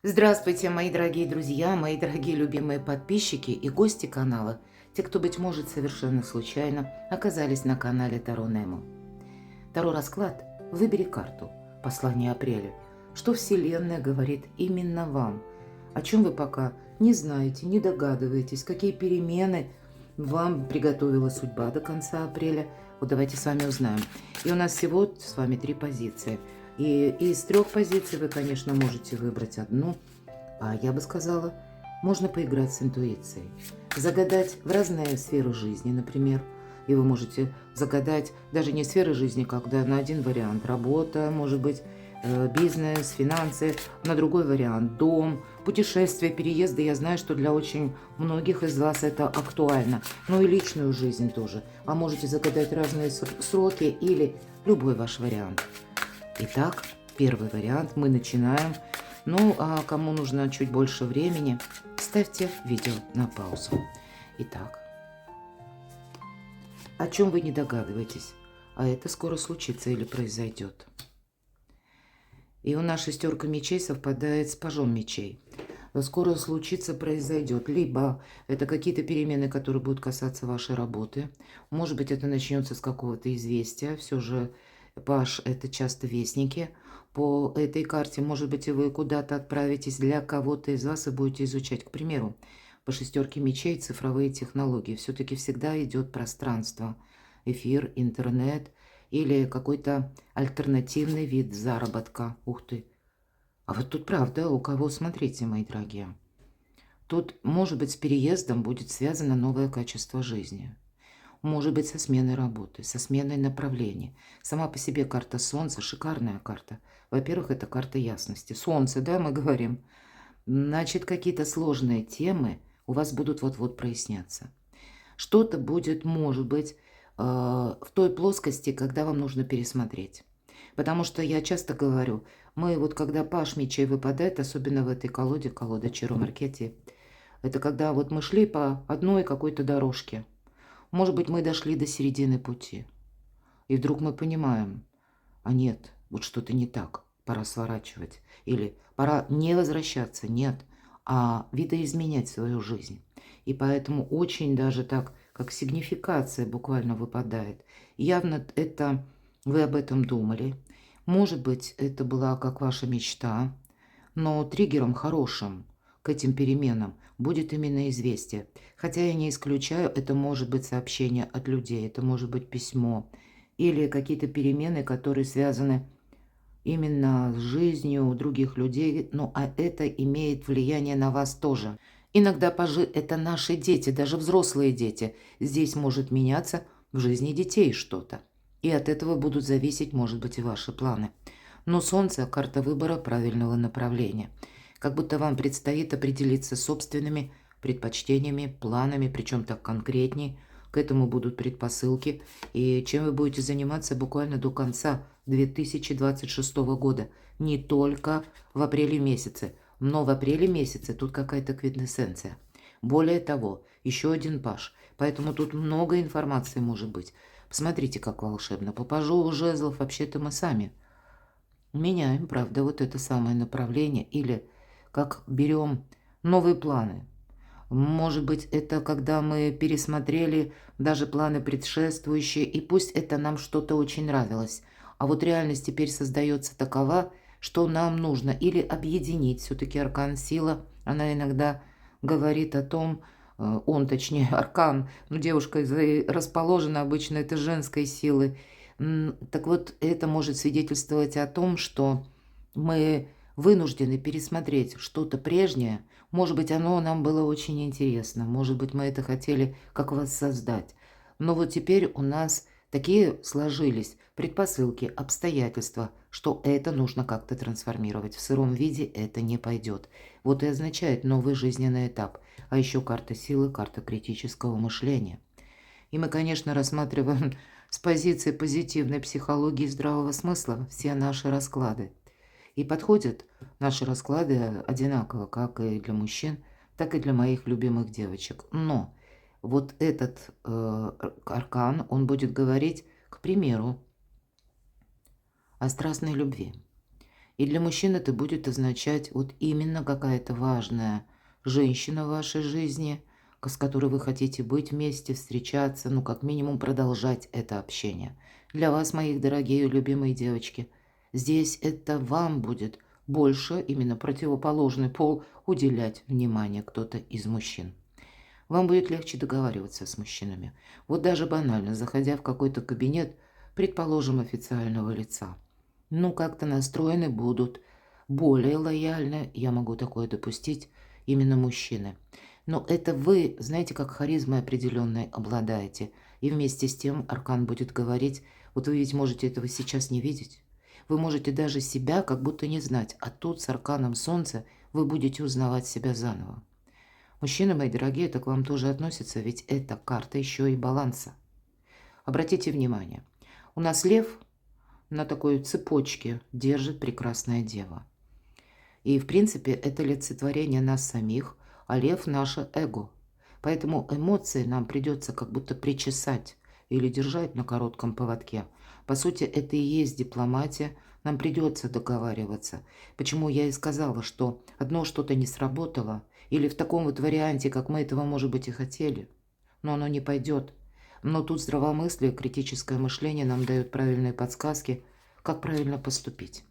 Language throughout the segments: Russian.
Здравствуйте, мои дорогие друзья, мои дорогие любимые подписчики и гости канала, те, кто, быть может, совершенно случайно оказались на канале Таро Немо. Таро расклад «Выбери карту. Послание апреля». Что Вселенная говорит именно вам? О чем вы пока не знаете, не догадываетесь, какие перемены вам приготовила судьба до конца апреля. Вот давайте с вами узнаем. И у нас всего с вами 3 позиции. И из 3 позиций вы, конечно, можете выбрать одну. А я бы сказала, можно поиграть с интуицией. Загадать в разные сферы жизни, например. И вы можете загадать даже не сферы жизни, когда на один вариант работа, может быть, бизнес, финансы, на другой вариант дом, путешествия, переезды. Я знаю, что для очень многих из вас это актуально. Ну и личную жизнь тоже. А можете загадать разные сроки или любой ваш вариант. Итак, первый вариант. Мы начинаем. Ну, а кому нужно чуть больше времени, ставьте видео на паузу. Итак, о чем вы не догадываетесь, а это скоро случится или произойдет. И у нас 6 мечей совпадает с пажом мечей. Скоро случится, произойдет. Либо это какие-то перемены, которые будут касаться вашей работы. Может быть, это начнется с какого-то известия. Все же паж – это часто вестники. По этой карте, может быть, и вы куда-то отправитесь для кого-то из вас и будете изучать. К примеру, по 6 мечей цифровые технологии. Все-таки всегда идет пространство. Эфир, интернет или какой-то альтернативный вид заработка. Ух ты! А вот тут правда, у кого, смотрите, мои дорогие. Тут, может быть, с переездом будет связано новое качество жизни. Может быть, со сменой работы, со сменой направлений. Сама по себе карта Солнца – шикарная карта. Во-первых, это карта ясности. Солнце, да, мы говорим. Значит, какие-то сложные темы у вас будут вот-вот проясняться. Что-то будет, может быть, в той плоскости, когда вам нужно пересмотреть. Потому что я часто говорю, мы вот когда паш мечей выпадает, особенно в этой колоде, колода Чиро Маркетти, это когда вот мы шли по одной какой-то дорожке. Может быть, мы дошли до середины пути. И вдруг мы понимаем, а нет, вот что-то не так, пора сворачивать. Или пора не возвращаться, нет, а видоизменять свою жизнь. И поэтому очень даже так, как сигнификация буквально выпадает. Явно это вы об этом думали. Может быть, это была как ваша мечта, но триггером хорошим к этим переменам будет именно известие. Хотя я не исключаю, это может быть сообщение от людей, это может быть письмо или какие-то перемены, которые связаны именно с жизнью других людей, ну а это имеет влияние на вас тоже. Иногда пажи – это наши дети, даже взрослые дети. Здесь может меняться в жизни детей что-то. И от этого будут зависеть, может быть, и ваши планы. Но Солнце – карта выбора правильного направления. Как будто вам предстоит определиться с собственными предпочтениями, планами, причем так конкретней. К этому будут предпосылки. И чем вы будете заниматься буквально до конца 2026 года. Не только в апреле месяце, но в апреле месяце тут какая-то квинтэссенция. Более того, еще один паж. Поэтому тут много информации может быть. Посмотрите, как волшебно. По пажу жезлов вообще-то мы сами меняем, правда, вот это самое направление. Или как берем новые планы. Может быть, это когда мы пересмотрели даже планы предшествующие, и пусть это нам что-то очень нравилось. А вот реальность теперь создается такова, что нам нужно или объединить. Все-таки аркан сила, она иногда говорит о том, он, точнее, аркан, ну, девушка расположена обычно это женской силы. Так вот, это может свидетельствовать о том, что мы вынуждены пересмотреть что-то прежнее. Может быть, оно нам было очень интересно. Может быть, мы это хотели как воссоздать. Но вот теперь у нас такие сложились предпосылки, обстоятельства, что это нужно как-то трансформировать. В сыром виде это не пойдет. Вот и означает новый жизненный этап. А еще карта силы, карта критического мышления. И мы, конечно, рассматриваем с позиции позитивной психологии и здравого смысла все наши расклады. И подходят наши расклады одинаково, как и для мужчин, так и для моих любимых девочек. Но вот этот аркан, он будет говорить, к примеру, о страстной любви. И для мужчин это будет означать вот именно какая-то важная женщина в вашей жизни, с которой вы хотите быть вместе, встречаться, ну, как минимум, продолжать это общение. Для вас, моих дорогие любимые девочки, здесь это вам будет больше, именно противоположный пол, уделять внимание кто-то из мужчин. Вам будет легче договариваться с мужчинами. Вот даже банально, заходя в какой-то кабинет, предположим, официального лица. Ну, как-то настроены будут более лояльно, я могу такое допустить, именно мужчины. Но это вы, знаете, как харизмой определенной обладаете. И вместе с тем аркан будет говорить, вот вы ведь можете этого сейчас не видеть. Вы можете даже себя как будто не знать, а тут с арканом солнца вы будете узнавать себя заново. Мужчины, мои дорогие, это к вам тоже относится, ведь это карта еще и баланса. Обратите внимание, у нас лев на такой цепочке держит прекрасная дева. И, в принципе, это олицетворение нас самих, а лев – наше эго. Поэтому эмоции нам придется как будто причесать или держать на коротком поводке. По сути, это и есть дипломатия, нам придется договариваться. Почему я и сказала, что одно что-то не сработало, или в таком вот варианте, как мы этого, может быть, и хотели, но оно не пойдет. Но тут здравомыслие, критическое мышление нам дает правильные подсказки, как правильно поступить.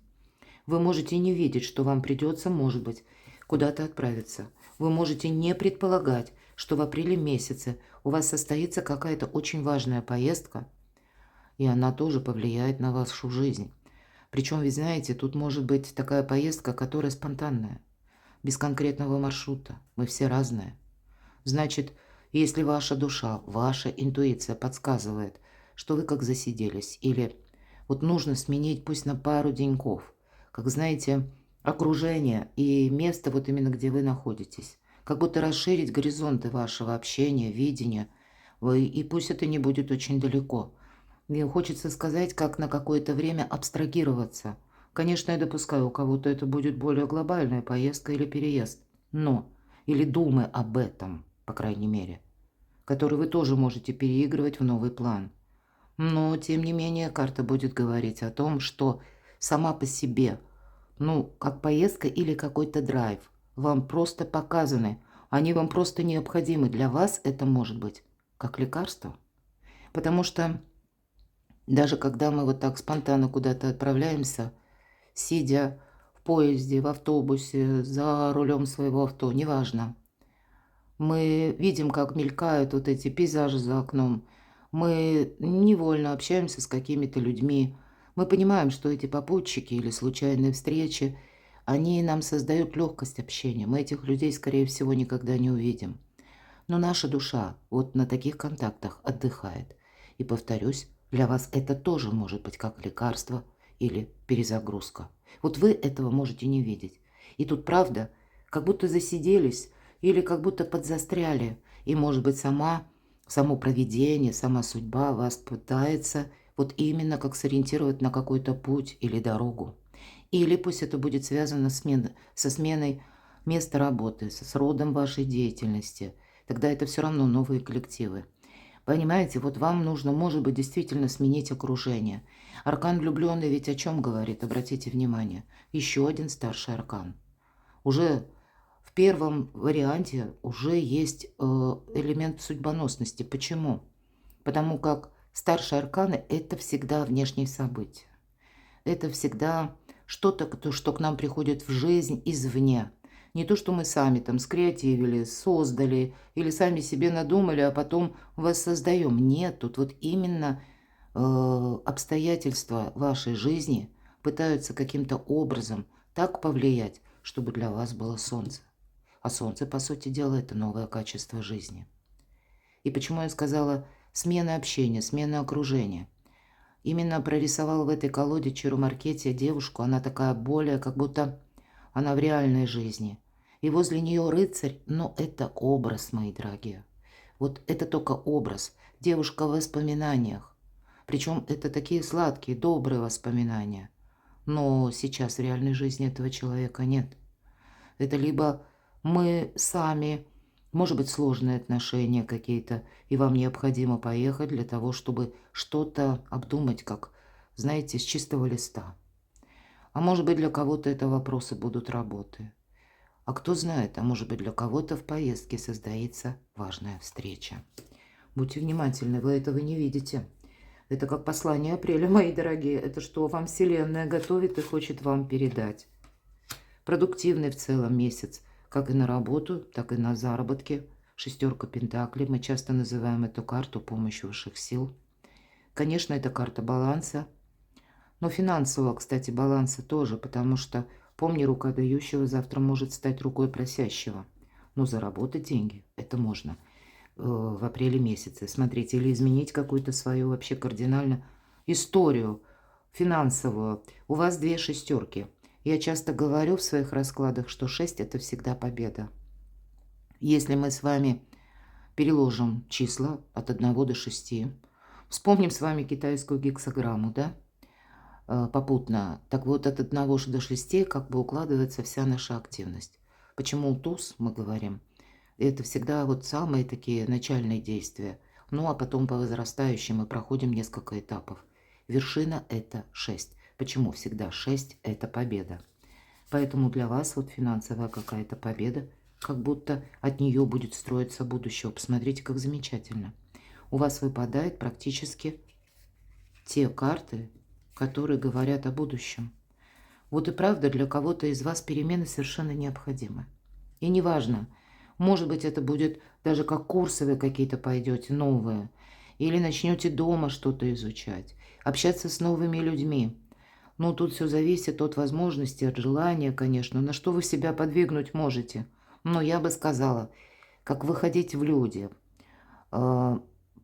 Вы можете не видеть, что вам придется, может быть, куда-то отправиться. Вы можете не предполагать, что в апреле месяце у вас состоится какая-то очень важная поездка, и она тоже повлияет на вашу жизнь. Причем, вы знаете, тут может быть такая поездка, которая спонтанная, без конкретного маршрута. Мы все разные. Значит, если ваша душа, ваша интуиция подсказывает, что вы как засиделись, или вот нужно сменить пусть на пару деньков, как знаете, окружение и место вот именно где вы находитесь, как будто расширить горизонты вашего общения, видения, и пусть это не будет очень далеко. Мне хочется сказать, как на какое-то время абстрагироваться. Конечно, я допускаю, у кого-то это будет более глобальная поездка или переезд, но или думы об этом, по крайней мере, который вы тоже можете переигрывать в новый план. Но, тем не менее, карта будет говорить о том, что сама по себе, ну, как поездка или какой-то драйв, вам просто показаны, они вам просто необходимы. Для вас это может быть как лекарство. Потому что даже когда мы вот так спонтанно куда-то отправляемся, сидя в поезде, в автобусе, за рулем своего авто, неважно, мы видим, как мелькают вот эти пейзажи за окном. Мы невольно общаемся с какими-то людьми. Мы понимаем, что эти попутчики или случайные встречи, они нам создают легкость общения. Мы этих людей, скорее всего, никогда не увидим. Но наша душа вот на таких контактах отдыхает. И повторюсь, для вас это тоже может быть как лекарство или перезагрузка. Вот вы этого можете не видеть. И тут правда, как будто засиделись или как будто подзастряли. И может быть само провидение, сама судьба вас пытается вот именно как сориентировать на какой-то путь или дорогу. Или пусть это будет связано со сменой места работы, с родом вашей деятельности. Тогда это все равно новые коллективы. Понимаете, вот вам нужно, может быть, действительно сменить окружение. Аркан влюбленный ведь о чем говорит? Обратите внимание. Еще один старший аркан. Уже в первом варианте уже есть элемент судьбоносности. Почему? Потому как старшие арканы – это всегда внешние события. Это всегда что-то, что к нам приходит в жизнь извне. Не то, что мы сами там скреативили, создали или сами себе надумали, а потом воссоздаем. Нет, тут вот именно обстоятельства вашей жизни пытаются каким-то образом так повлиять, чтобы для вас было солнце. А солнце, по сути дела, это новое качество жизни. И почему я сказала смена общения, смена окружения? Именно прорисовал в этой колоде Чару-Маркете девушку, она такая более, как будто она в реальной жизни. И возле нее рыцарь, но это образ, мои дорогие. Вот это только образ. Девушка в воспоминаниях. Причем это такие сладкие, добрые воспоминания. Но сейчас в реальной жизни этого человека нет. Это либо мы сами, может быть, сложные отношения какие-то, и вам необходимо поехать для того, чтобы что-то обдумать, как, знаете, с чистого листа. А может быть, для кого-то это вопросы будут работы. А кто знает, а может быть, для кого-то в поездке состоится важная встреча. Будьте внимательны, вы этого не видите. Это как послание апреля, мои дорогие. Это что вам Вселенная готовит и хочет вам передать. Продуктивный в целом месяц, как и на работу, так и на заработки. Шестерка пентаклей. Мы часто называем эту карту помощь высших сил. Конечно, это карта баланса. Но финансового, кстати, баланса тоже, потому что, помни, рука дающего завтра может стать рукой просящего. Но заработать деньги, это можно в апреле месяце. Смотрите, или изменить какую-то свою вообще кардинально историю финансовую. У вас 2 шестерки. Я часто говорю в своих раскладах, что 6 – это всегда победа. Если мы с вами переложим числа от 1 до 6, вспомним с вами китайскую гексаграмму, да? Попутно. Так вот, от 1 до 6 как бы укладывается вся наша активность. Почему туз, мы говорим, это всегда вот самые такие начальные действия. Ну, а потом по возрастающей мы проходим несколько этапов. Вершина – это 6. Почему всегда 6 – это победа? Поэтому для вас вот финансовая какая-то победа, как будто от нее будет строиться будущее. Посмотрите, как замечательно. У вас выпадают практически те карты, которые говорят о будущем. Вот и правда, для кого-то из вас перемены совершенно необходимы. И неважно, может быть, это будет даже как курсы вы какие-то пойдете, новые, или начнете дома что-то изучать, общаться с новыми людьми. Ну, тут все зависит от возможности, от желания, конечно, на что вы себя подвигнуть можете. Но я бы сказала, как выходить в люди,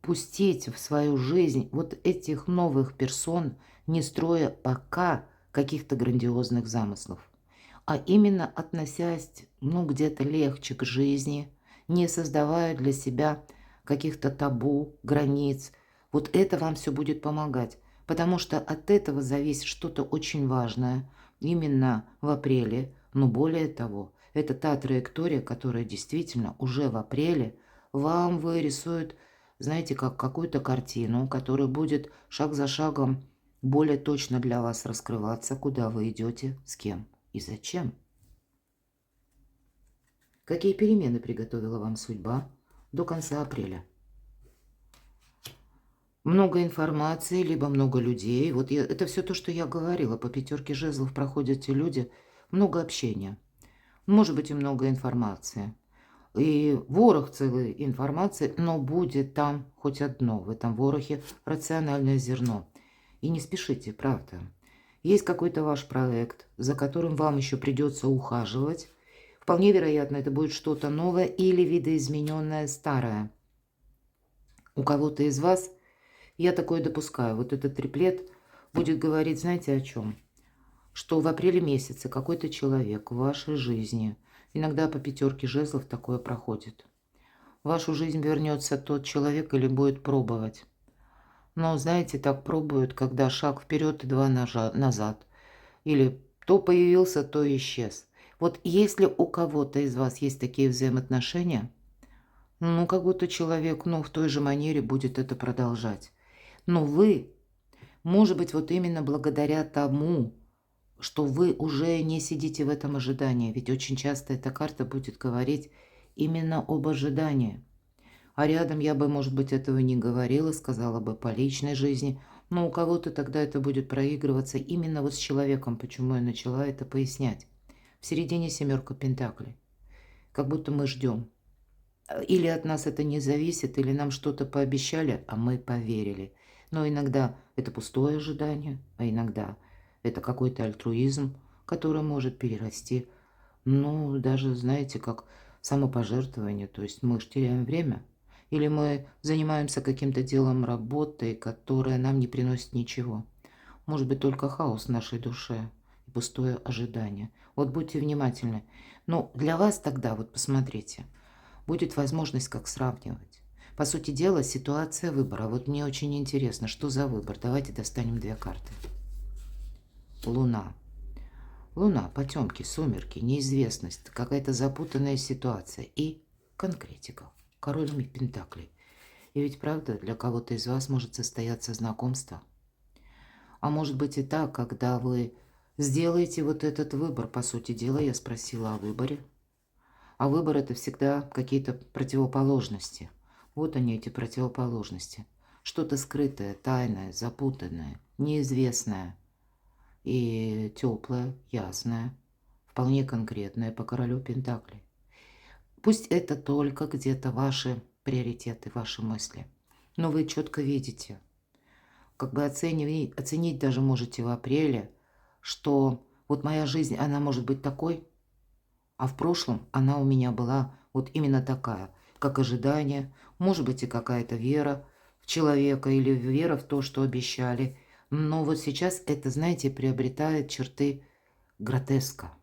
пустить в свою жизнь вот этих новых персон, не строя пока каких-то грандиозных замыслов, а именно относясь, ну, где-то легче к жизни, не создавая для себя каких-то табу, границ. Вот это вам все будет помогать, потому что от этого зависит что-то очень важное именно в апреле. Но более того, это та траектория, которая действительно уже в апреле вам вырисует, знаете, как какую-то картину, которая будет шаг за шагом более точно для вас раскрываться, куда вы идете, с кем и зачем. Какие перемены приготовила вам судьба до конца апреля? Много информации, либо много людей. Вот это все то, что я говорила. По 5 жезлов проходят те люди, много общения. Может быть и много информации. И ворох целой информации, но будет там хоть одно, в этом ворохе рациональное зерно. И не спешите, правда. Есть какой-то ваш проект, за которым вам еще придется ухаживать. Вполне вероятно, это будет что-то новое или видоизмененное старое. У кого-то из вас, я такое допускаю, вот этот триплет будет говорить, знаете, о чем? Что в апреле месяце какой-то человек в вашей жизни, иногда по 5 жезлов такое проходит, в вашу жизнь вернется тот человек или будет пробовать. Но, знаете, так пробуют, когда шаг вперед и 2 назад. Или то появился, то исчез. Вот если у кого-то из вас есть такие взаимоотношения, ну, как будто человек, ну, в той же манере будет это продолжать. Но вы, может быть, вот именно благодаря тому, что вы уже не сидите в этом ожидании, ведь очень часто эта карта будет говорить именно об ожидании. А рядом я бы, может быть, этого не говорила, сказала бы по личной жизни, но у кого-то тогда это будет проигрываться именно вот с человеком, почему я начала это пояснять. В середине 7 пентаклей. Как будто мы ждем. Или от нас это не зависит, или нам что-то пообещали, а мы поверили. Но иногда это пустое ожидание, а иногда это какой-то альтруизм, который может перерасти, ну, даже, знаете, как самопожертвование. То есть мы же теряем время. Или мы занимаемся каким-то делом, работой, которая нам не приносит ничего. Может быть, только хаос в нашей душе и пустое ожидание. Вот будьте внимательны. Но для вас тогда, вот посмотрите, будет возможность как сравнивать. По сути дела, ситуация выбора. Вот мне очень интересно, что за выбор. Давайте достанем 2 карты. Луна. Луна, потемки, сумерки, неизвестность, какая-то запутанная ситуация и конкретика. Король пентаклей. И ведь правда, для кого-то из вас может состояться знакомство. А может быть и так, когда вы Сделайте вот этот выбор. По сути дела, я спросила о выборе. А выбор – это всегда какие-то противоположности. Вот они, эти противоположности. Что-то скрытое, тайное, запутанное, неизвестное и теплое, ясное, вполне конкретное по королю Пентаклей. Пусть это только где-то ваши приоритеты, ваши мысли. Но вы четко видите, как бы оценить даже можете в апреле, что вот моя жизнь, она может быть такой, а в прошлом она у меня была вот именно такая, как ожидание, может быть и какая-то вера в человека или вера в то, что обещали. Но вот сейчас это, знаете, приобретает черты гротеска,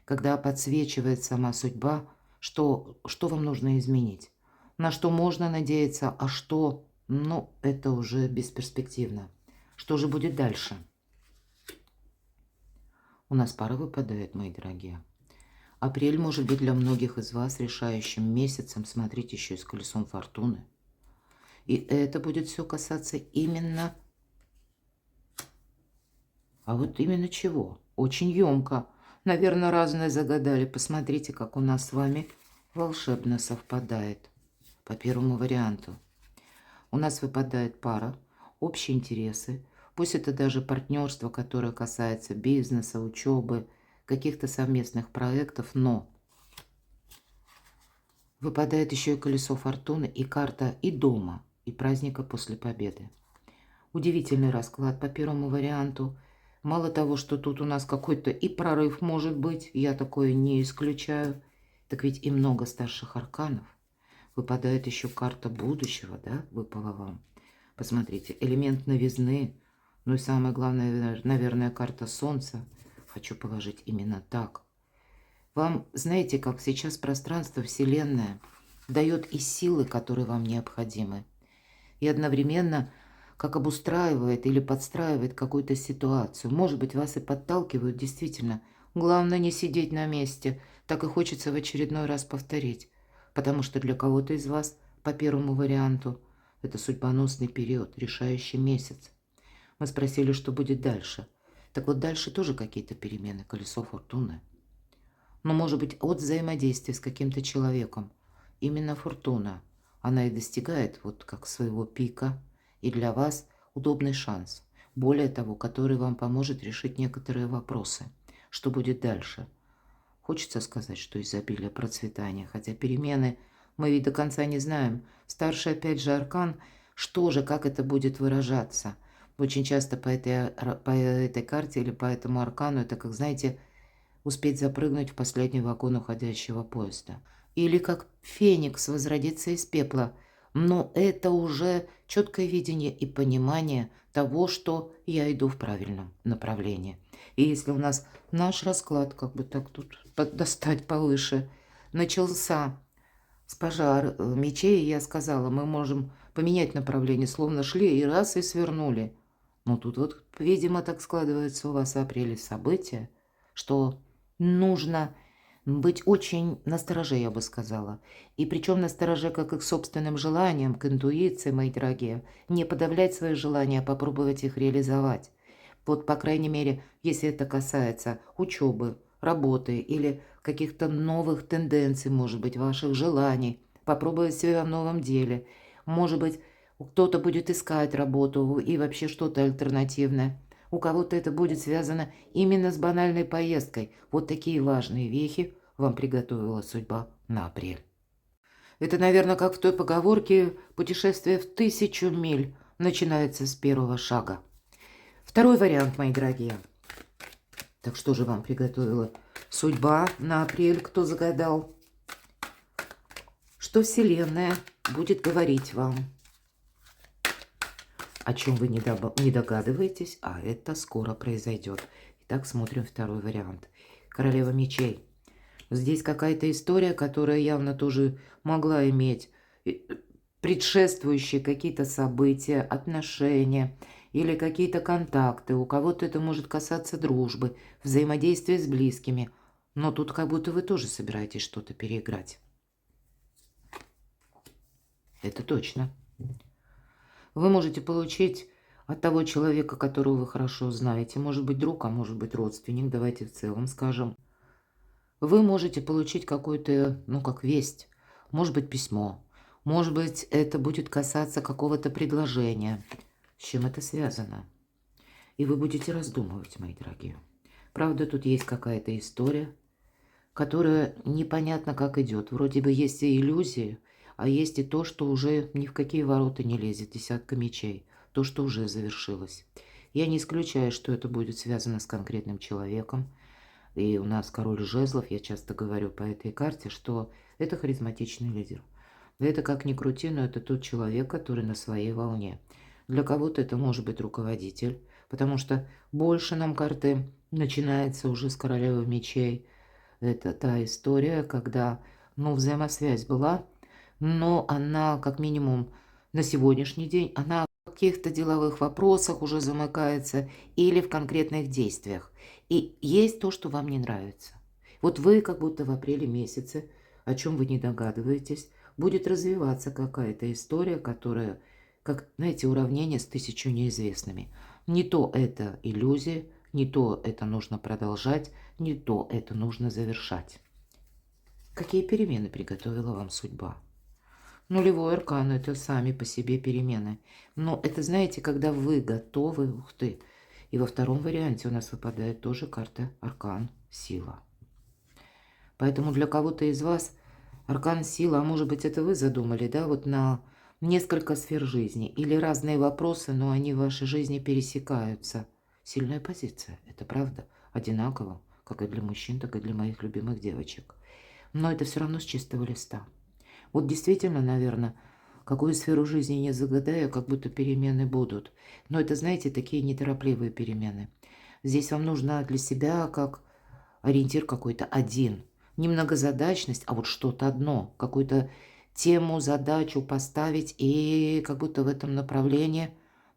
когда подсвечивает сама судьба, что вам нужно изменить, на что можно надеяться, а что, ну, это уже бесперспективно. Что же будет дальше? У нас пара выпадает, мои дорогие. Апрель может быть для многих из вас решающим месяцем. Смотрите, еще и с колесом фортуны. И это будет все касаться именно... А вот именно чего? Очень емко. Наверное, разное загадали. Посмотрите, как у нас с вами волшебно совпадает по первому варианту. У нас выпадает пара, общие интересы. Пусть это даже партнерство, которое касается бизнеса, учебы, каких-то совместных проектов, но выпадает еще и колесо фортуны, и карта и дома, и праздника после победы. Удивительный расклад по первому варианту. Мало того, что тут у нас какой-то и прорыв может быть, я такое не исключаю, так ведь и много старших арканов. Выпадает еще карта будущего, да, выпала вам. Посмотрите, элемент новизны, ну и самое главное, наверное, карта солнца. Хочу положить именно так. Вам, знаете, как сейчас пространство, Вселенная дает и силы, которые вам необходимы. И одновременно как обустраивает или подстраивает какую-то ситуацию. Может быть, вас и подталкивают, действительно. Главное не сидеть на месте. Так и хочется в очередной раз повторить. Потому что для кого-то из вас, по первому варианту, это судьбоносный период, решающий месяц. Мы спросили, что будет дальше. Так вот, дальше тоже какие-то перемены, колесо фортуны. Но, может быть, от взаимодействия с каким-то человеком. Именно фортуна, она и достигает вот как своего пика. И для вас удобный шанс. Более того, который вам поможет решить некоторые вопросы. Что будет дальше? Хочется сказать, что изобилие, процветание. Хотя перемены мы ведь до конца не знаем. Старший опять же аркан. Что же, как это будет выражаться? Очень часто по этой карте или по этому аркану это, как знаете, успеть запрыгнуть в последний вагон уходящего поезда. Или как феникс возродиться из пепла. Но это уже четкое видение и понимание того, что я иду в правильном направлении. И если у нас наш расклад, как бы так тут достать повыше, начался с пажа мечей, я сказала, мы можем поменять направление, словно шли и раз и свернули. Но тут вот, видимо, так складывается у вас в апреле события, что нужно быть очень настороже, я бы сказала. И причем настороже как и к собственным желаниям, к интуиции, мои дорогие. Не подавлять свои желания, а попробовать их реализовать. Вот, по крайней мере, если это касается учебы, работы или каких-то новых тенденций, может быть, ваших желаний, попробовать себя в новом деле. Может быть, кто-то будет искать работу и вообще что-то альтернативное. У кого-то это будет связано именно с банальной поездкой. Вот такие важные вехи вам приготовила судьба на апрель. Это, наверное, как в той поговорке «Путешествие в 1000 миль начинается с первого шага». Второй вариант, мои дорогие. Так что же вам приготовила судьба на апрель, кто загадал? Что Вселенная будет говорить вам? О чем вы не догадываетесь, а это скоро произойдет. Итак, смотрим второй вариант. Королева мечей. Здесь какая-то история, которая явно тоже могла иметь предшествующие какие-то события, отношения или какие-то контакты. У кого-то это может касаться дружбы, взаимодействия с близкими. Но тут как будто вы тоже собираетесь что-то переиграть. Это точно. Вы можете получить от того человека, которого вы хорошо знаете. Может быть друг, а может быть родственник. Давайте в целом скажем. Вы можете получить какую-то, ну, как весть. Может быть, письмо. Может быть, это будет касаться какого-то предложения. С чем это связано? И вы будете раздумывать, мои дорогие. Правда, тут есть какая-то история, которая непонятно как идет. Вроде бы есть и иллюзии, а есть и то, что уже ни в какие ворота не лезет, десятка мечей. То, что уже завершилось. Я не исключаю, что это будет связано с конкретным человеком. И у нас король жезлов, я часто говорю по этой карте, что это харизматичный лидер. Это как ни крути, но это тот человек, который на своей волне. Для кого-то это может быть руководитель, потому что больше нам карты начинается уже с королевы мечей. Это та история, когда, ну, взаимосвязь была, но она, как минимум, на сегодняшний день, она в каких-то деловых вопросах уже замыкается или в конкретных действиях. И есть то, что вам не нравится. Вот вы как будто в апреле месяце, о чем вы не догадываетесь, будет развиваться какая-то история, которая, как, знаете, уравнение с 1000 неизвестными. Не то это иллюзия, не то это нужно продолжать, не то это нужно завершать. Какие перемены приготовила вам судьба? Нулевой аркан – это сами по себе перемены. Но это, знаете, когда вы готовы, ух ты. И во втором варианте у нас выпадает тоже карта аркан сила. Поэтому для кого-то из вас аркан сила, а может быть это вы задумали, да, вот на несколько сфер жизни. Или разные вопросы, но они в вашей жизни пересекаются. Сильная позиция, это правда, одинаково, как и для мужчин, так и для моих любимых девочек. Но это все равно с чистого листа. Вот действительно, наверное, какую сферу жизни не загадаю, как будто перемены будут. Но это, знаете, такие неторопливые перемены. Здесь вам нужно для себя как ориентир какой-то один. Не многозадачность, а вот что-то одно. Какую-то тему, задачу поставить и как будто в этом направлении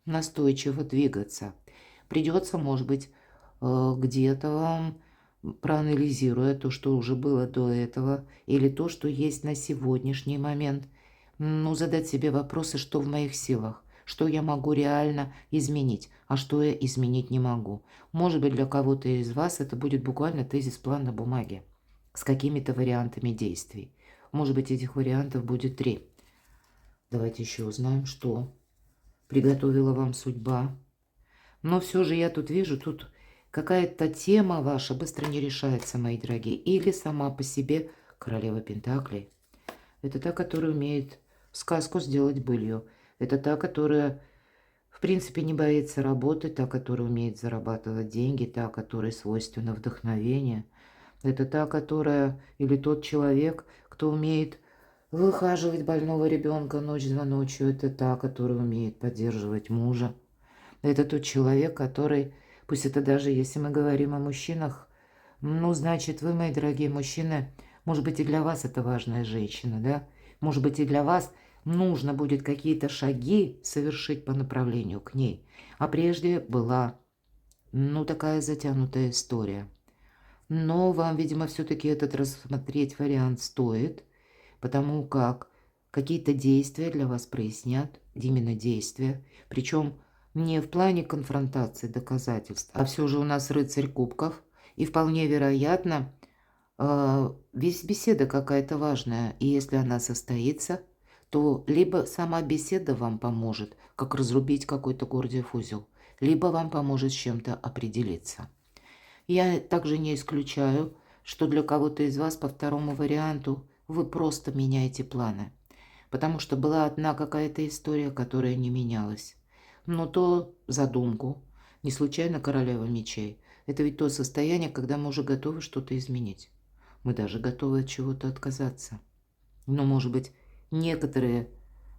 настойчиво двигаться. Придется, может быть, где-то вам, проанализируя то, что уже было до этого, или то, что есть на сегодняшний момент, ну, задать себе вопросы, что в моих силах, что я могу реально изменить, а что я изменить не могу. Может быть, для кого-то из вас это будет буквально тезис-план на бумаге с какими-то вариантами действий. Может быть, этих вариантов будет 3. Давайте еще узнаем, что приготовила вам судьба. Но все же я тут вижу, тут какая-то тема ваша быстро не решается, мои дорогие. Или сама по себе королева Пентаклей. Это та, которая умеет сказку сделать былью. Это та, которая, в принципе, не боится работать, та, которая умеет зарабатывать деньги, та, которой свойственно вдохновение. Это та, которая, или тот человек, кто умеет выхаживать больного ребенка ночь за ночью. Это та, которая умеет поддерживать мужа. Это тот человек, который, пусть это даже если мы говорим о мужчинах, ну, значит, вы, мои дорогие мужчины, может быть, и для вас это важная женщина, да? Может быть, и для вас нужно будет какие-то шаги совершить по направлению к ней. А прежде была, ну, такая затянутая история. Но вам, видимо, все-таки этот рассмотреть вариант стоит, потому как какие-то действия для вас прояснят, именно действия, причем не в плане конфронтации доказательств, а все же у нас рыцарь кубков, и вполне вероятно, весь беседа какая-то важная, и если она состоится, то либо сама беседа вам поможет, как разрубить какой-то гордиев узел, либо вам поможет с чем-то определиться. Я также не исключаю, что для кого-то из вас по второму варианту вы просто меняете планы. Потому что была одна какая-то история, которая не менялась. Но то задумку, не случайно королева мечей, это ведь то состояние, когда мы уже готовы что-то изменить. Мы даже готовы от чего-то отказаться. Но, может быть, некоторые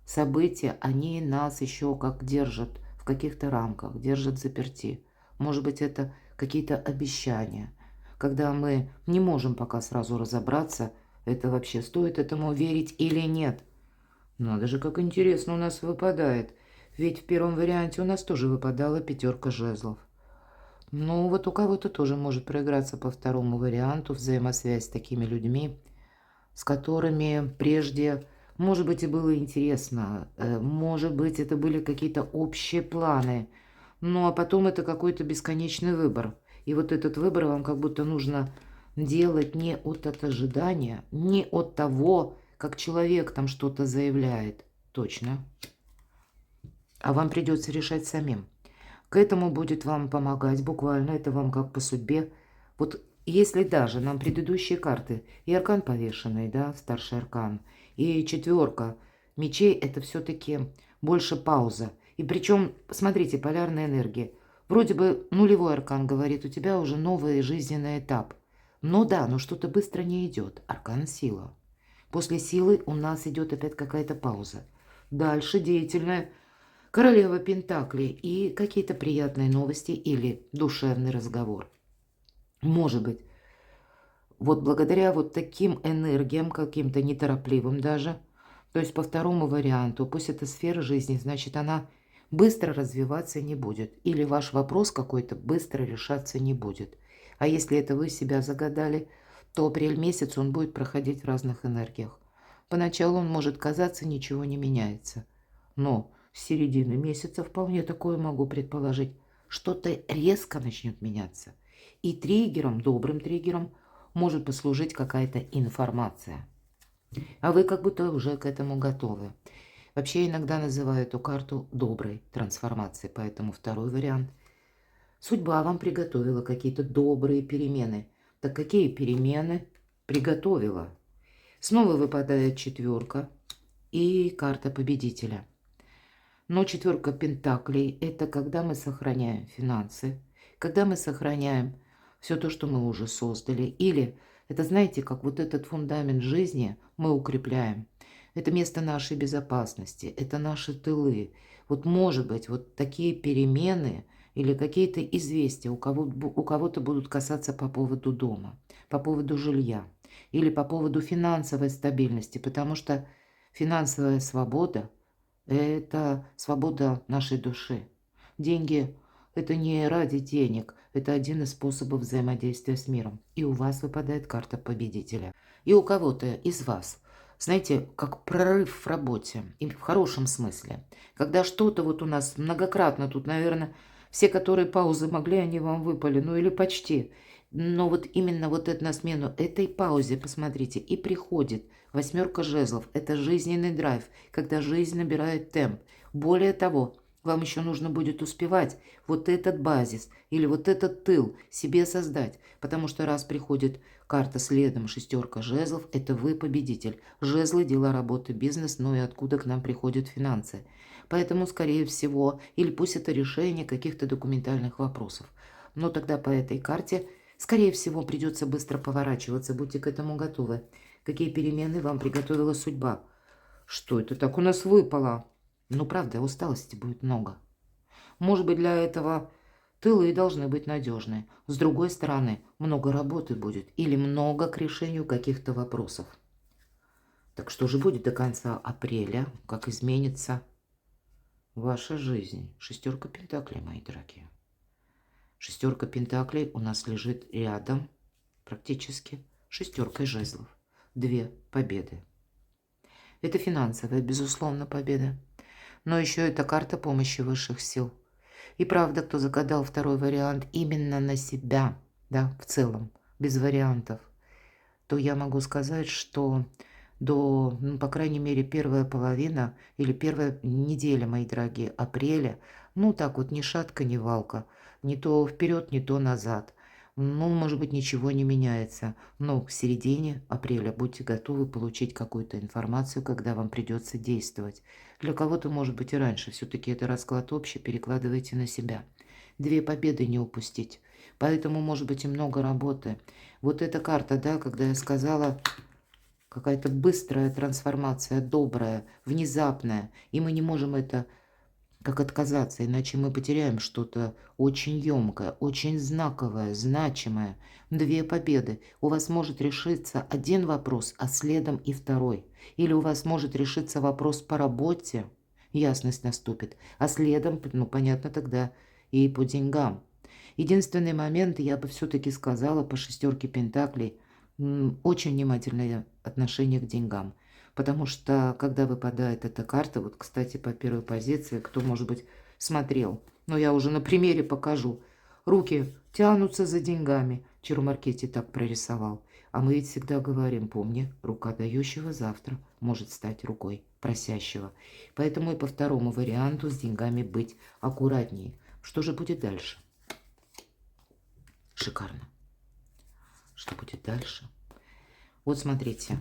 события, они нас еще как держат в каких-то рамках, держат заперти. Может быть, это какие-то обещания, когда мы не можем пока сразу разобраться, это вообще стоит этому верить или нет. Надо же, как интересно у нас выпадает. Ведь в первом варианте у нас тоже выпадала 5 жезлов. Ну, вот у кого-то тоже может проиграться по второму варианту взаимосвязь с такими людьми, с которыми прежде, может быть, и было интересно, может быть, это были какие-то общие планы, Ну, а потом это какой-то бесконечный выбор. И вот этот выбор вам как будто нужно делать не от ожидания, не от того, как человек там что-то заявляет. Точно. А вам придется решать самим. К этому будет вам помогать буквально, это вам как по судьбе. Вот если даже нам предыдущие карты, и аркан повешенный, да, старший аркан, и четверка мечей, это все-таки больше пауза. И причем, смотрите, полярная энергия. Вроде бы нулевой аркан говорит, у тебя уже новый жизненный этап. Но да, но что-то быстро не идет. Аркан сила. После силы у нас идет опять какая-то пауза. Дальше деятельная королева Пентаклей и какие-то приятные новости или душевный разговор. Может быть, вот благодаря вот таким энергиям, каким-то неторопливым даже, то есть по второму варианту, пусть это сфера жизни, значит, она быстро развиваться не будет. Или ваш вопрос какой-то быстро решаться не будет. А если это вы себя загадали, то апрель месяц он будет проходить в разных энергиях. Поначалу он может казаться, ничего не меняется. Но с середины месяца вполне такое могу предположить. Что-то резко начнет меняться. И триггером, добрым триггером, может послужить какая-то информация. А вы как будто уже к этому готовы. Вообще иногда называю эту карту доброй трансформацией, поэтому второй вариант. Судьба вам приготовила какие-то добрые перемены. Так какие перемены приготовила? Снова выпадает четверка и карта победителя. Но четверка пентаклей – это когда мы сохраняем финансы, когда мы сохраняем все то, что мы уже создали. Или это, знаете, как вот этот фундамент жизни мы укрепляем. Это место нашей безопасности, это наши тылы. Вот может быть, вот такие перемены или какие-то известия у кого-то будут касаться по поводу дома, по поводу жилья или по поводу финансовой стабильности, потому что финансовая свобода – это свобода нашей души. Деньги – это не ради денег, это один из способов взаимодействия с миром. И у вас выпадает карта победителя. И у кого-то из вас, знаете, как прорыв в работе, и в хорошем смысле. Когда что-то вот у нас многократно, тут, наверное, все, которые паузы могли, они вам выпали, ну или почти. Но вот именно вот это на смену этой паузе, посмотрите, и приходит восьмерка жезлов. Это жизненный драйв, когда жизнь набирает темп. Более того, вам еще нужно будет успевать вот этот базис или вот этот тыл себе создать. Потому что раз приходит карта следом, шестерка жезлов, это вы победитель. Жезлы, дела, работы, бизнес, ну и откуда к нам приходят финансы. Поэтому, скорее всего, или пусть это решение каких-то документальных вопросов. Но тогда по этой карте, скорее всего, придется быстро поворачиваться. Будьте к этому готовы. Какие перемены вам приготовила судьба? Что это так у нас выпало? Ну, правда, усталости будет много. Может быть, для этого тылы должны быть надежны. С другой стороны, много работы будет или много к решению каких-то вопросов. Так что же будет до конца апреля? Как изменится ваша жизнь? Шестерка пентаклей, мои дорогие. Шестерка пентаклей у нас лежит рядом, практически, шестеркой жезлов. 2 победы. Это финансовая, безусловно, победа. Но еще это карта помощи высших сил. И правда, кто загадал второй вариант именно на себя, да, в целом, без вариантов, то я могу сказать, что до, ну, по крайней мере, первая половина или первая неделя, мои дорогие, апреля, ну, так вот, ни шатка, ни валка, не то вперед, не то назад. Ну, может быть, ничего не меняется, но к середине апреля будьте готовы получить какую-то информацию, когда вам придется действовать. Для кого-то, может быть, и раньше. Все-таки это расклад общий, перекладывайте на себя. 2 победы не упустить. Поэтому, может быть, и много работы. Вот эта карта, да, когда я сказала, какая-то быстрая трансформация, добрая, внезапная, и мы не можем это как отказаться, иначе мы потеряем что-то очень емкое, очень знаковое, значимое. 2 победы. У вас может решиться один вопрос, а следом и второй. Или у вас может решиться вопрос по работе, ясность наступит, а следом, ну, понятно тогда, и по деньгам. Единственный момент, я бы все-таки сказала по шестерке пентаклей, очень внимательное отношение к деньгам. Потому что, когда выпадает эта карта, вот, кстати, по первой позиции, кто, может быть, смотрел Но я уже на примере покажу. Руки тянутся за деньгами. Вчера Маркетти так прорисовал. А мы ведь всегда говорим, помни, рука дающего завтра может стать рукой просящего. Поэтому и по второму варианту с деньгами быть аккуратнее. Что же будет дальше? Шикарно. Что будет дальше? Вот смотрите.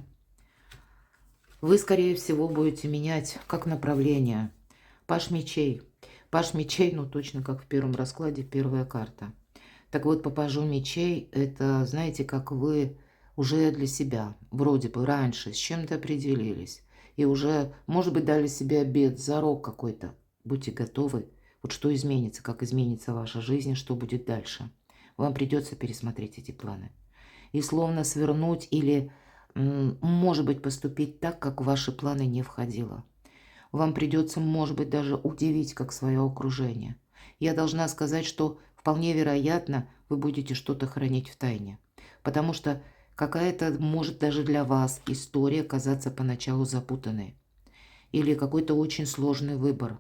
Вы, скорее всего, будете менять как направление. Паш мечей. Паш мечей, ну точно как в первом раскладе, первая карта. Так вот, по пажу мечей, это, знаете, как вы уже для себя, вроде бы раньше, с чем-то определились. И уже, может быть, дали себе обет, зарок какой-то. Будьте готовы. Вот что изменится, как изменится ваша жизнь, что будет дальше. Вам придется пересмотреть эти планы. И словно свернуть или, может быть, поступить так, как в ваши планы не входило. Вам придется, может быть, даже удивить, как свое окружение. Я должна сказать, что вполне вероятно, вы будете что-то хранить в тайне. Потому что какая-то, может, даже для вас история казаться поначалу запутанной. Или какой-то очень сложный выбор.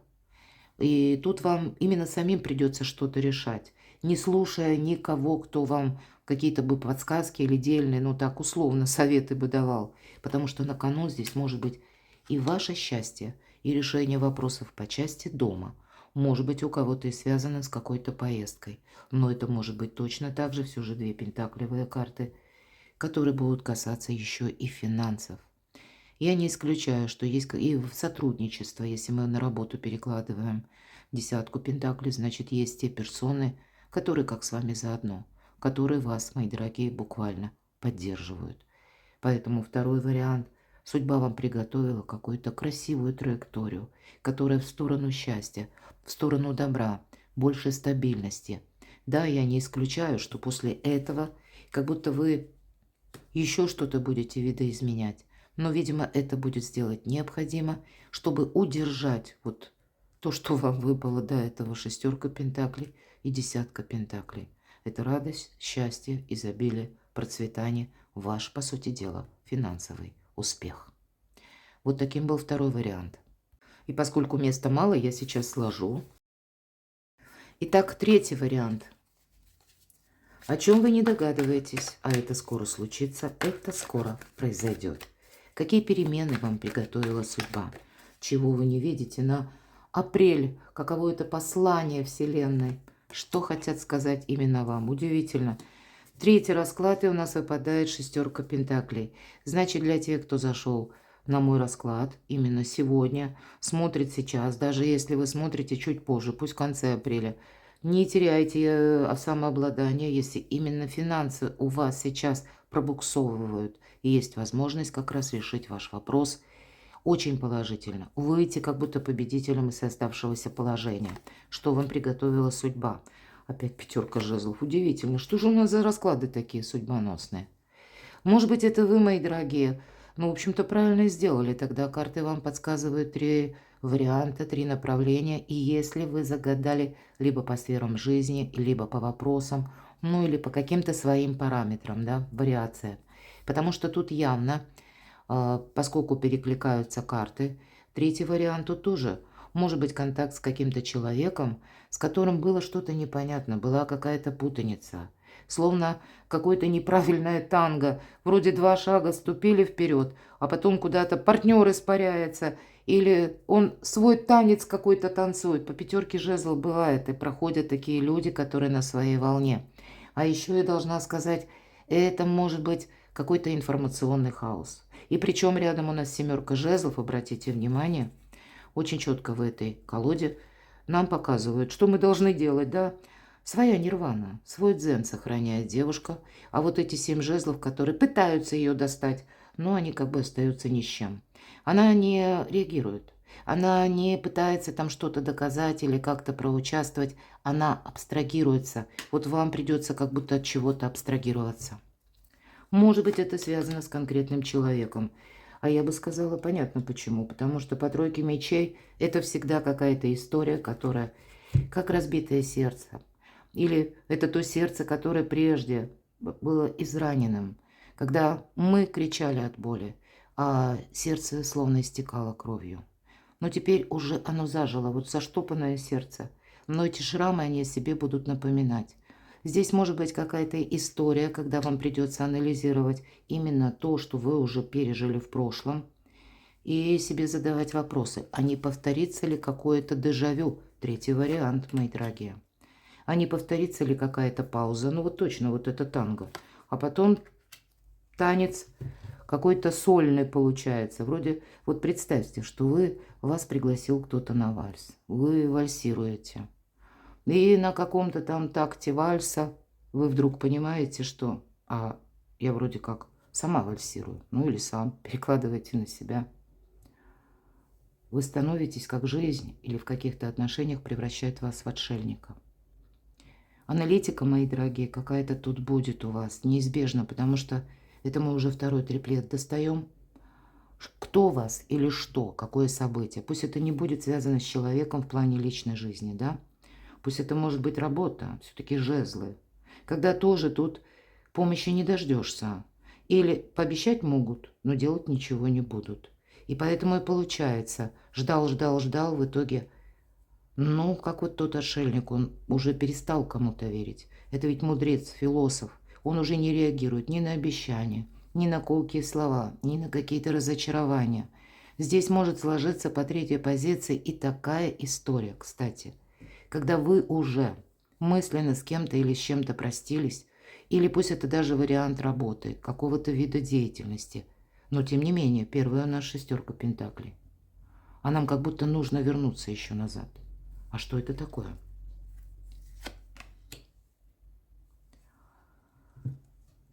И тут вам именно самим придется что-то решать, не слушая никого, кто вам какие-то бы подсказки или дельные, ну так условно, советы бы давал. Потому что на кону здесь может быть и ваше счастье, и решение вопросов по части дома. Может быть, у кого-то и связано с какой-то поездкой. Но это может быть точно так же все же две пентаклевые карты, которые будут касаться еще и финансов. Я не исключаю, что есть и сотрудничество, если мы на работу перекладываем десятку пентаклей, значит, есть те персоны, которые как с вами заодно, которые вас, мои дорогие, буквально поддерживают. Поэтому второй вариант. Судьба вам приготовила какую-то красивую траекторию, которая в сторону счастья, в сторону добра, больше стабильности. Да, я не исключаю, что после этого как будто вы еще что-то будете видоизменять. Но, видимо, это будет сделать необходимо, чтобы удержать вот то, что вам выпало до этого: шестерка пентаклей и десятка пентаклей. Это радость, счастье, изобилие, процветание, ваш, по сути дела, финансовый успех. Вот таким был второй вариант. И поскольку места мало, я сейчас сложу. Итак, третий вариант. О чем вы не догадываетесь, а это скоро случится, это скоро произойдет. Какие перемены вам приготовила судьба? Чего вы не видите на апрель? Каково это послание Вселенной? Что хотят сказать именно вам? Удивительно. Третий расклад, и у нас выпадает шестерка пентаклей. Значит, для тех, кто зашел на мой расклад именно сегодня, смотрит сейчас, даже если вы смотрите чуть позже, пусть в конце апреля, не теряйте самообладание, если именно финансы у вас сейчас пробуксовывают. И есть возможность как раз решить ваш вопрос очень положительно. Выйти как будто победителем из оставшегося положения. Что вам приготовила судьба? Опять пятерка жезлов. Удивительно. Что же у нас за расклады такие судьбоносные? Может быть, это вы, мои дорогие. Ну, в общем-то, правильно сделали. Тогда карты вам подсказывают три варианта, три направления. И если вы загадали либо по сферам жизни, либо по вопросам, ну или по каким-то своим параметрам, да, вариация. Потому что тут явно, поскольку перекликаются карты, третий вариант тут тоже. Может быть контакт с каким-то человеком, с которым было что-то непонятно, была какая-то путаница. Словно какое-то неправильное танго. Вроде два шага ступили вперед, а потом куда-то партнер испаряется. Или он свой танец какой-то танцует. По пятерке жезлов бывает, и проходят такие люди, которые на своей волне. А еще я должна сказать, это может быть какой-то информационный хаос. И причем рядом у нас семерка жезлов, обратите внимание, очень четко в этой колоде нам показывают, что мы должны делать, да? Своя нирвана, свой дзен сохраняет девушка, а вот эти 7 жезлов, которые пытаются ее достать, но они как бы остаются ни с чем. Она не реагирует, она не пытается там что-то доказать или как-то проучаствовать, она абстрагируется. Вот вам придется как будто от чего-то абстрагироваться. Может быть, это связано с конкретным человеком. А я бы сказала, понятно почему. Потому что по тройке мечей это всегда какая-то история, которая как разбитое сердце. Или это то сердце, которое прежде было израненным. Когда мы кричали от боли, а сердце словно истекало кровью. Но теперь уже оно зажило, вот заштопанное сердце. но эти шрамы, они о себе будут напоминать. Здесь может быть какая-то история, когда вам придется анализировать именно то, что вы уже пережили в прошлом, и себе задавать вопросы, а не повторится ли какое-то дежавю, третий вариант, мои дорогие. А не повторится ли какая-то пауза, ну вот точно, вот это танго. А потом танец какой-то сольный получается. Вроде, вот представьте, что вас пригласил кто-то на вальс. Вы вальсируете. И на каком-то там такте вальса вы вдруг понимаете, что я вроде как сама вальсирую. Ну или сам. Перекладываете на себя. Вы становитесь как жизнь или в каких-то отношениях превращает вас в отшельника. Аналитика, мои дорогие, какая-то тут будет у вас. Неизбежно, потому что это мы уже второй триплет достаем. Кто вас или что, какое событие. Пусть это не будет связано с человеком в плане личной жизни, да? Пусть это может быть работа, все-таки жезлы. Когда тоже тут помощи не дождешься. Или пообещать могут, но делать ничего не будут. И поэтому и получается, ждал, в итоге, ну, как вот тот отшельник, он уже перестал кому-то верить. Это ведь мудрец, философ. Он уже не реагирует ни на обещания, ни на колкие слова, ни на какие-то разочарования. Здесь может сложиться по третьей позиции и такая история, кстати. Когда вы уже мысленно с кем-то или с чем-то простились, или пусть это даже вариант работы, какого-то вида деятельности, но тем не менее, первая у нас шестерка пентаклей. А нам как будто нужно вернуться еще назад. А что это такое?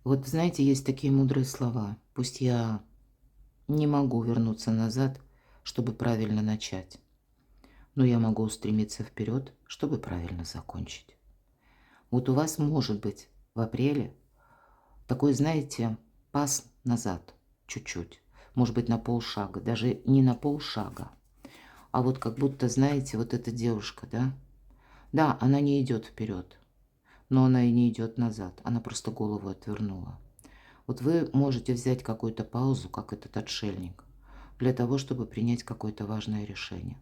Вот знаете, есть такие мудрые слова. Пусть я не могу вернуться назад, чтобы правильно начать, но я могу устремиться вперед, чтобы правильно закончить. Вот у вас может быть в апреле такой, знаете, пас назад чуть-чуть. Может быть, на полшага, даже не на полшага. А вот как будто, знаете, вот эта девушка, да? Да, она не идет вперед, но она и не идет назад. Она просто голову отвернула. Вот вы можете взять какую-то паузу, как этот отшельник, для того, чтобы принять какое-то важное решение.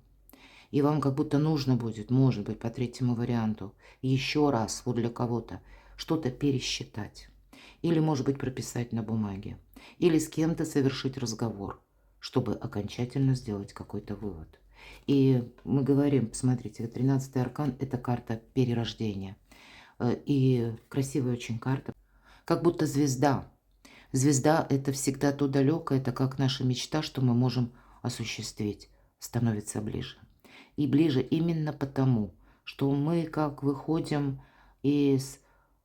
И вам как будто нужно будет, может быть, по третьему варианту, еще раз вот для кого-то что-то пересчитать. Или, может быть, прописать на бумаге. Или с кем-то совершить разговор, чтобы окончательно сделать какой-то вывод. И мы говорим, смотрите, 13-й аркан – это карта перерождения. И красивая очень карта. Как будто звезда. Звезда – это всегда то далекое, это как наша мечта, что мы можем осуществить, становится ближе. И ближе именно потому, что мы как выходим из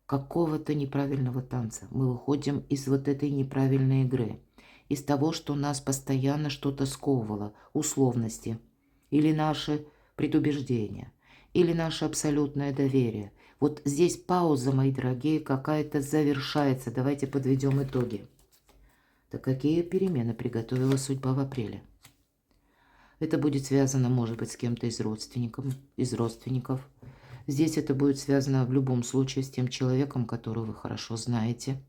какого-то неправильного танца. Мы выходим из вот этой неправильной игры. Из того, что нас постоянно что-то сковывало, условности. Или наши предубеждения. Или наше абсолютное доверие. Вот здесь пауза, мои дорогие, какая-то завершается. Давайте подведем итоги. Так какие перемены приготовила судьба в апреле? Это будет связано, может быть, с кем-то из родственников. Здесь это будет связано в любом случае с тем человеком, которого вы хорошо знаете.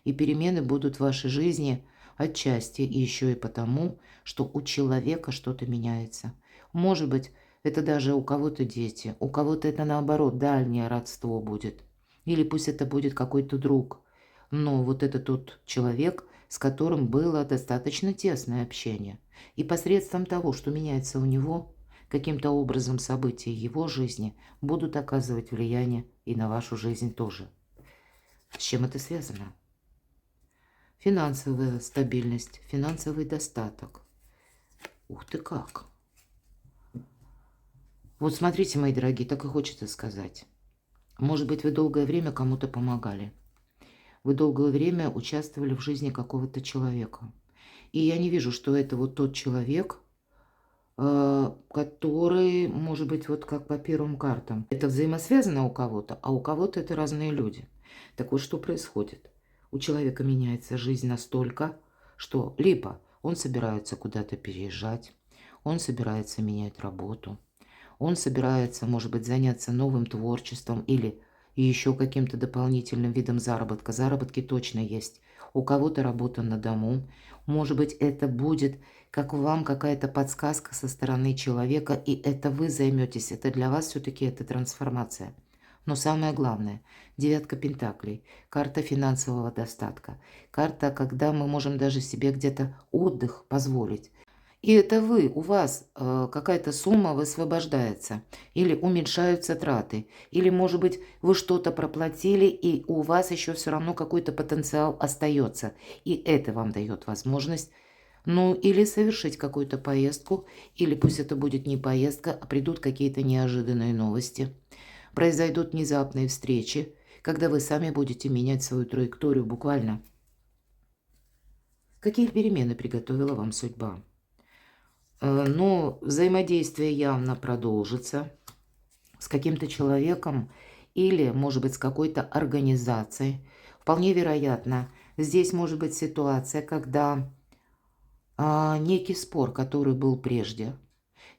И перемены будут в вашей жизни отчасти и еще и потому, что у человека что-то меняется. Может быть, это даже у кого-то дети, у кого-то это наоборот дальнее родство будет. Или пусть это будет какой-то друг. Но вот это тот человек, с которым было достаточно тесное общение. И посредством того, что меняется у него, каким-то образом события его жизни будут оказывать влияние и на вашу жизнь тоже. С чем это связано? Финансовая стабильность, финансовый достаток. Ух ты как! Вот смотрите, мои дорогие, так и хочется сказать. Может быть, вы долгое время кому-то помогали. Вы долгое время участвовали в жизни какого-то человека. И я не вижу, что это вот тот человек, который, может быть, вот как по первым картам. Это взаимосвязано у кого-то, а у кого-то это разные люди. Так вот, что происходит? У человека меняется жизнь настолько, что либо он собирается куда-то переезжать, он собирается менять работу, он собирается, может быть, заняться новым творчеством или еще каким-то дополнительным видом заработка. Заработки точно есть. у кого-то работа на дому. Может быть, это будет как вам какая-то подсказка со стороны человека, и это вы займетесь. Это для вас все-таки это трансформация. Но самое главное, девятка пентаклей, карта финансового достатка, карта, когда мы можем даже себе где-то отдых позволить. И это вы, у вас какая-то сумма высвобождается, или уменьшаются траты, или, может быть, вы что-то проплатили, и у вас еще все равно какой-то потенциал остается. И это вам дает возможность, ну, или совершить какую-то поездку, или пусть это будет не поездка, а придут какие-то неожиданные новости. Произойдут внезапные встречи, когда вы сами будете менять свою траекторию буквально. Какие перемены приготовила вам судьба? Но взаимодействие явно продолжится с каким-то человеком или, может быть, с какой-то организацией. Вполне вероятно, здесь может быть ситуация, когда некий спор, который был прежде,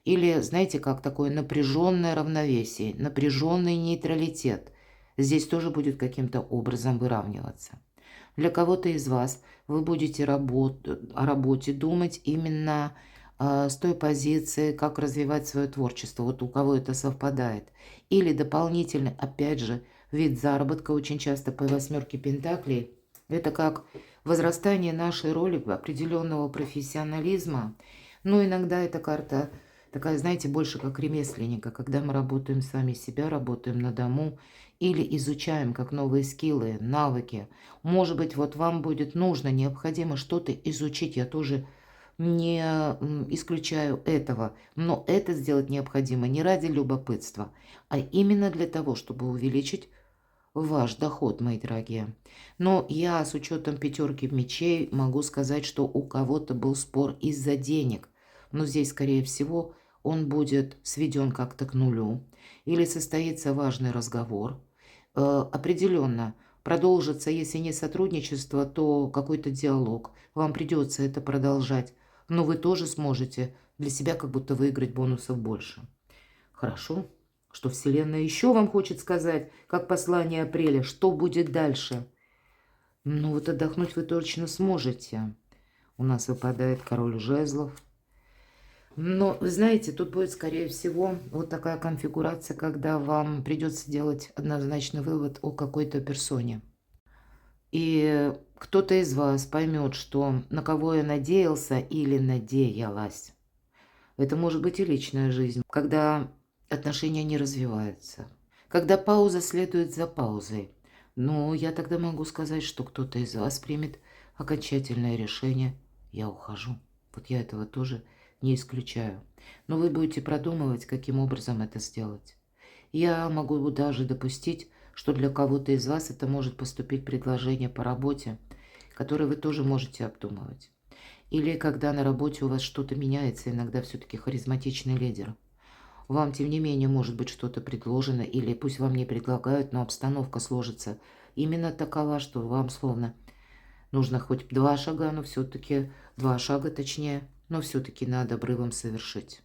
или, знаете, как такое напряженное равновесие, напряженный нейтралитет, здесь тоже будет каким-то образом выравниваться. Для кого-то из вас вы будете о работе думать именно с той позиции, как развивать свое творчество. Вот у кого это совпадает. Или дополнительный, опять же, вид заработка очень часто по восьмерке пентаклей. Это как возрастание нашей роли определенного профессионализма. Но иногда эта карта такая, знаете, больше как ремесленника, когда мы работаем сами себя, работаем на дому или изучаем как новые скиллы, навыки. Может быть, вот вам будет нужно, необходимо что-то изучить. Я тоже не исключаю этого, но это сделать необходимо не ради любопытства, а именно для того, чтобы увеличить ваш доход, мои дорогие. Но я с учетом пятерки мечей могу сказать, что у кого-то был спор из-за денег. Но здесь, скорее всего, он будет сведен как-то к нулю. Или состоится важный разговор. Определенно продолжится, если не сотрудничество, то какой-то диалог. Вам придется это продолжать. Но вы тоже сможете для себя как будто выиграть бонусов больше. Хорошо. Что Вселенная еще вам хочет сказать, как послание апреля, что будет дальше? Ну вот отдохнуть вы точно сможете. У нас выпадает король жезлов. Но, вы знаете, тут будет, скорее всего, вот такая конфигурация, когда вам придется делать однозначный вывод о какой-то персоне. И кто-то из вас поймет, что на кого я надеялся или надеялась. Это может быть и личная жизнь, когда отношения не развиваются, когда пауза следует за паузой. Но я тогда могу сказать, что кто-то из вас примет окончательное решение. Я ухожу. Вот я этого тоже не исключаю. Но вы будете продумывать, каким образом это сделать. Я могу даже допустить, что для кого-то из вас это может поступить предложение по работе, которое вы тоже можете обдумывать. Или когда на работе у вас что-то меняется, иногда все-таки харизматичный лидер. Вам, тем не менее, может быть что-то предложено, или пусть вам не предлагают, но обстановка сложится именно такова, что вам словно нужно хоть 2 шага, но все-таки 2 шага точнее, но все-таки надо обрывом совершить.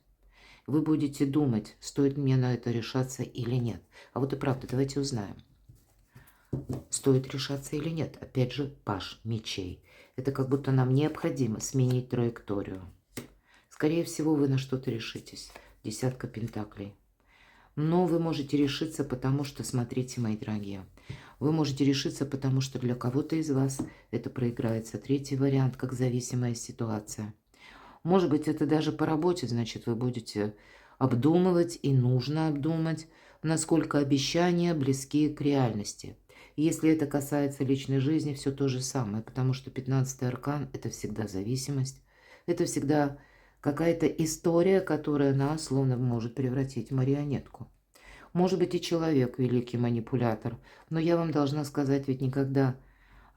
Вы будете думать, стоит мне на это решаться или нет. А вот и правда, давайте узнаем. Стоит решаться или нет. Опять же, паж мечей. Это как будто нам необходимо сменить траекторию. Скорее всего, вы на что-то решитесь. Десятка пентаклей. Но вы можете решиться, потому что, смотрите, мои дорогие, вы можете решиться, потому что для кого-то из вас это проиграется. Третий вариант, как зависимая ситуация. Может быть, это даже по работе, значит, вы будете обдумывать, и нужно обдумать, насколько обещания близки к реальности. Если это касается личной жизни, все то же самое, потому что 15-й аркан – это всегда зависимость, это всегда какая-то история, которая нас словно может превратить в марионетку. Может быть, и человек великий манипулятор, но я вам должна сказать, ведь никогда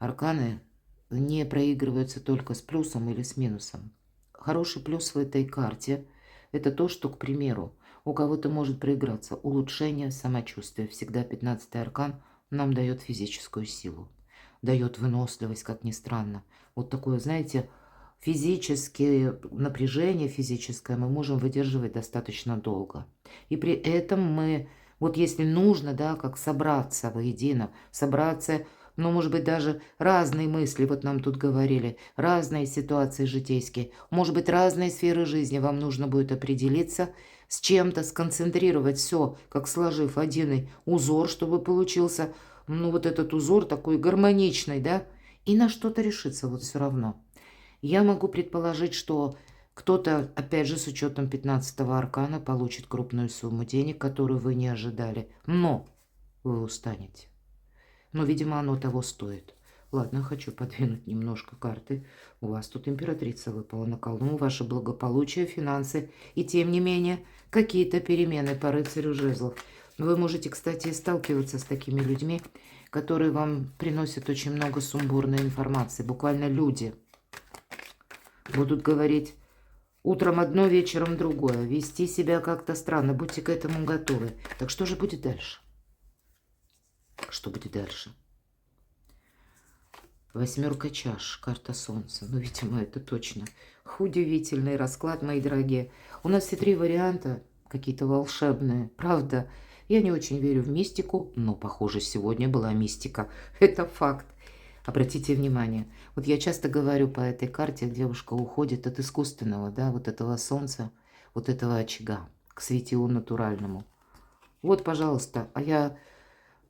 арканы не проигрываются только с плюсом или с минусом. Хороший плюс в этой карте – это то, что, к примеру, у кого-то может проиграться улучшение самочувствия. Всегда 15-й аркан нам дает физическую силу, дает выносливость, как ни странно. Вот такое, знаете, физическое напряжение физическое мы можем выдерживать достаточно долго. И при этом мы, вот если нужно, да, как собраться воедино, собраться, но, может быть, даже разные мысли, вот нам тут говорили, разные ситуации житейские, может быть, разные сферы жизни, вам нужно будет определиться с чем-то, сконцентрировать все, как сложив один узор, чтобы получился, ну, вот этот узор такой гармоничный, да, и на что-то решиться вот все равно. Я могу предположить, что кто-то, опять же, с учетом 15-го аркана, получит крупную сумму денег, которую вы не ожидали, но вы устанете. Но, видимо, оно того стоит. Ладно, хочу подвинуть немножко карты. У вас тут императрица выпала на колоду, ваше благополучие, финансы. И тем не менее, какие-то перемены по рыцарю жезлов. Вы можете, кстати, сталкиваться с такими людьми, которые вам приносят очень много сумбурной информации. Буквально люди будут говорить утром одно, вечером другое. Вести себя как-то странно. Будьте к этому готовы. Так что же будет дальше? Что будет дальше? Восьмерка чаш, карта солнца. Ну, видимо, это точно. Удивительный расклад, мои дорогие. У нас все три варианта какие-то волшебные. Правда, я не очень верю в мистику, но, похоже, сегодня была мистика. Это факт. Обратите внимание. Вот я часто говорю по этой карте, девушка уходит от искусственного, да, вот этого солнца, вот этого очага, к светилу натуральному. Вот, пожалуйста, а я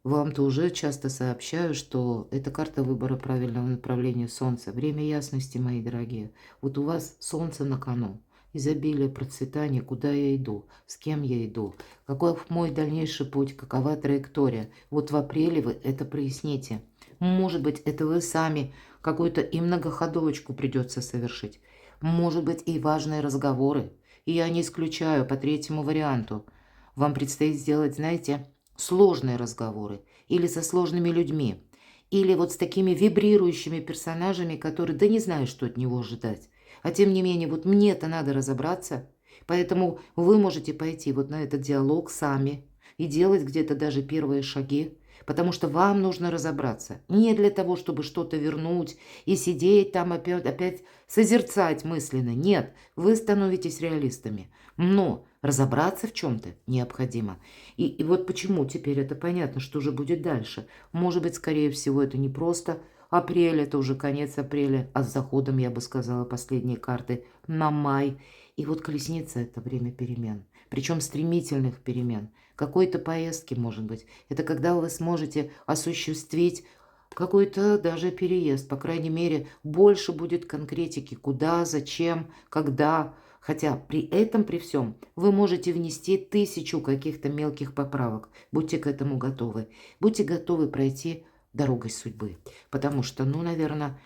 вам-то уже часто сообщаю, что это карта выбора правильного направления Солнца. Время ясности, мои дорогие. Вот у вас Солнце на кону. Изобилие, процветание, куда я иду, с кем я иду, каков мой дальнейший путь, какова траектория. Вот в апреле вы это проясните. Может быть, это вы сами какую-то и многоходовочку придется совершить. Может быть, и важные разговоры. И я не исключаю по третьему варианту. Вам предстоит сделать, знаете, сложные разговоры, или со сложными людьми, или вот с такими вибрирующими персонажами, которые, да не знаю, что от него ожидать. А тем не менее, вот мне-то надо разобраться, поэтому вы можете пойти вот на этот диалог сами и делать где-то даже первые шаги, потому что вам нужно разобраться. Не для того, чтобы что-то вернуть и сидеть там опять созерцать мысленно. Нет, вы становитесь реалистами. Но разобраться в чем-то необходимо. И вот почему теперь это понятно, что же будет дальше. Может быть, скорее всего, это не просто апрель, это уже конец апреля, а с заходом, я бы сказала, последние карты на май. И вот колесница – это время перемен, причем стремительных перемен. Какой-то поездки, может быть. Это когда вы сможете осуществить какой-то даже переезд. По крайней мере, больше будет конкретики. Куда, зачем, когда. Хотя при этом, при всем, вы можете внести 1000 каких-то мелких поправок. Будьте к этому готовы. Будьте готовы пройти дорогой судьбы. Потому что, ну, наверное,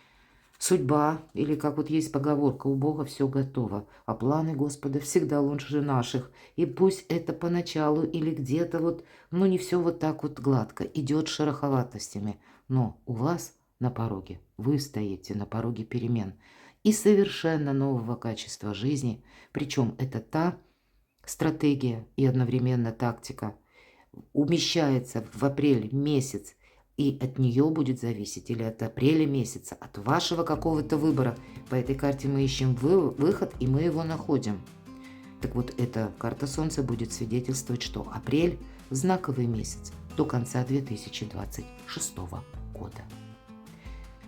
судьба, или как вот есть поговорка, у Бога все готово, а планы Господа всегда лучше наших. И пусть это поначалу или где-то вот, ну, не все вот так вот гладко, идет шероховатостями. Но у вас на пороге, вы стоите на пороге перемен и совершенно нового качества жизни. Причем это та стратегия и одновременно тактика умещается в апрель месяц, и от нее будет зависеть, или от апреля месяца, от вашего какого-то выбора. По этой карте мы ищем выход, и мы его находим. Так вот, эта карта Солнца будет свидетельствовать, что апрель – знаковый месяц до конца 2026 года.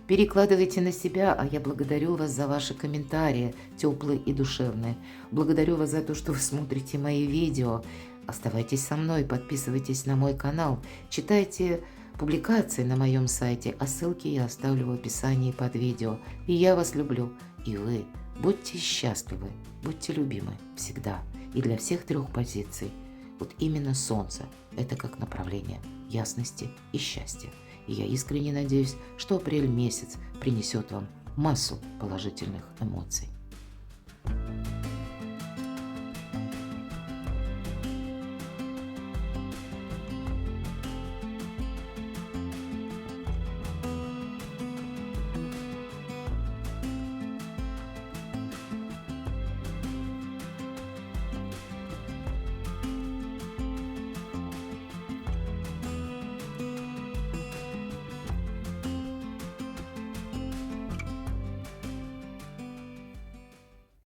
Перекладывайте на себя, а я благодарю вас за ваши комментарии, теплые и душевные. Благодарю вас за то, что вы смотрите мои видео. Оставайтесь со мной, подписывайтесь на мой канал, читайте публикации на моем сайте, а ссылки я оставлю в описании под видео. И я вас люблю, и вы будьте счастливы, будьте любимы всегда и для всех трех позиций. Вот именно Солнце – это как направление ясности и счастья. И я искренне надеюсь, что апрель месяц принесет вам массу положительных эмоций.